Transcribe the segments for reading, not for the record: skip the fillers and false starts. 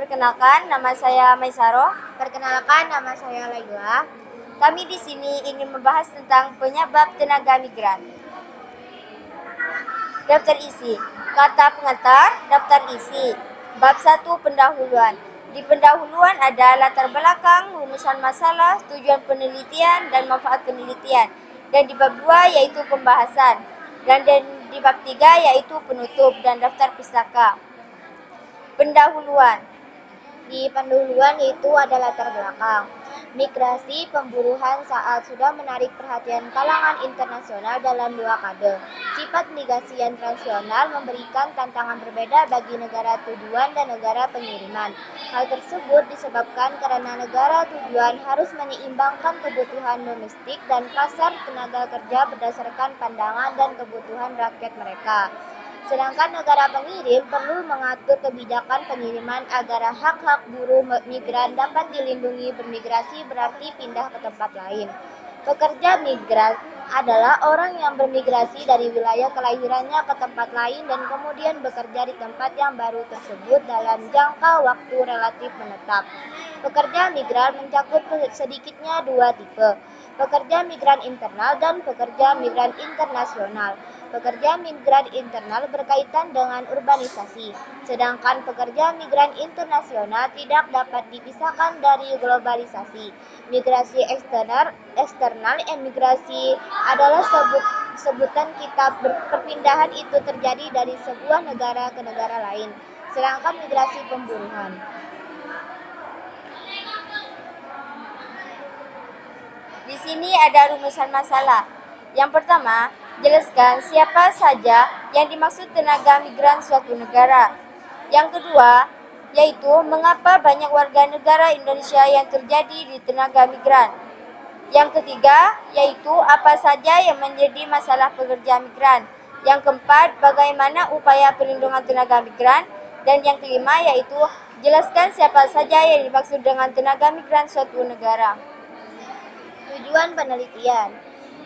Perkenalkan, nama saya Maisaro. Perkenalkan, nama saya Laila. Kami di sini ingin membahas tentang penyebab tenaga migran. Daftar isi. Kata pengantar, daftar isi. Bab 1 pendahuluan. Di pendahuluan ada latar belakang, rumusan masalah, tujuan penelitian, dan manfaat penelitian. Dan di bab 2 yaitu pembahasan. Dan di bab 3 yaitu penutup dan daftar pustaka. Pendahuluan. Di pendahuluan itu ada latar belakang. Migrasi pemburuan saat sudah menarik perhatian kalangan internasional dalam 2 dekade. Sifat migrasi yang transnasional memberikan tantangan berbeda bagi negara tujuan dan negara pengiriman. Hal tersebut disebabkan karena negara tujuan harus menyeimbangkan kebutuhan domestik dan pasar tenaga kerja berdasarkan pandangan dan kebutuhan rakyat mereka. Sedangkan negara pengirim perlu mengatur kebijakan pengiriman agar hak-hak buruh migran dapat dilindungi. Bermigrasi berarti pindah ke tempat lain. Pekerja migran adalah orang yang bermigrasi dari wilayah kelahirannya ke tempat lain dan kemudian bekerja di tempat yang baru tersebut dalam jangka waktu relatif menetap. Pekerja migran mencakup sedikitnya 2 tipe, pekerja migran internal dan pekerja migran internasional. Pekerja migran internal berkaitan dengan urbanisasi, sedangkan pekerja migran internasional tidak dapat dipisahkan dari globalisasi. Migrasi eksternal emigrasi adalah sebutan kitab perpindahan itu terjadi dari sebuah negara ke negara lain. Sedangkan migrasi pemburuan. Di sini ada rumusan masalah. Yang pertama, jelaskan siapa saja yang dimaksud tenaga migran suatu negara. Yang kedua, yaitu mengapa banyak warga negara Indonesia yang terjadi di tenaga migran. Yang ketiga, yaitu apa saja yang menjadi masalah pekerja migran. Yang keempat, bagaimana upaya perlindungan tenaga migran. Dan yang kelima, yaitu jelaskan siapa saja yang dimaksud dengan tenaga migran suatu negara. Tujuan penelitian.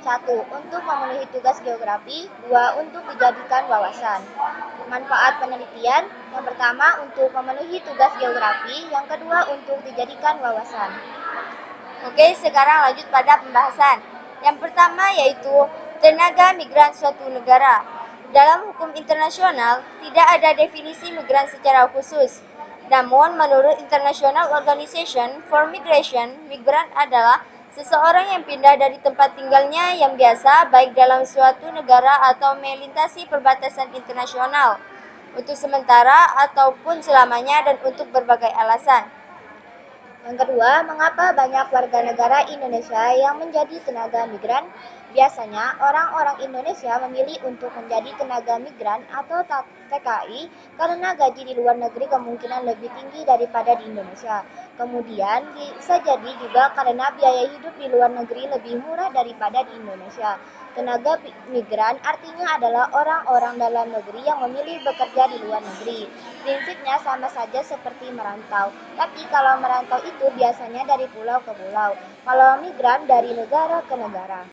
1. Untuk memenuhi tugas geografi. 2. Untuk dijadikan wawasan. Manfaat penelitian. Yang pertama, untuk memenuhi tugas geografi. Yang kedua, untuk dijadikan wawasan. Oke, sekarang lanjut pada pembahasan. Yang pertama yaitu tenaga migran suatu negara. Dalam hukum internasional, tidak ada definisi migran secara khusus. Namun, menurut International Organization for Migration, migran adalah seseorang yang pindah dari tempat tinggalnya yang biasa, baik dalam suatu negara atau melintasi perbatasan internasional, untuk sementara ataupun selamanya dan untuk berbagai alasan. Yang kedua, mengapa banyak warga negara Indonesia yang menjadi tenaga migran? Biasanya, orang-orang Indonesia memilih untuk menjadi tenaga migran atau TKI karena gaji di luar negeri kemungkinan lebih tinggi daripada di Indonesia. Kemudian, bisa jadi juga karena biaya hidup di luar negeri lebih murah daripada di Indonesia. Tenaga migran artinya adalah orang-orang dalam negeri yang memilih bekerja di luar negeri. Prinsipnya sama saja seperti merantau, tapi kalau merantau itu biasanya dari pulau ke pulau, kalau migran dari negara ke negara.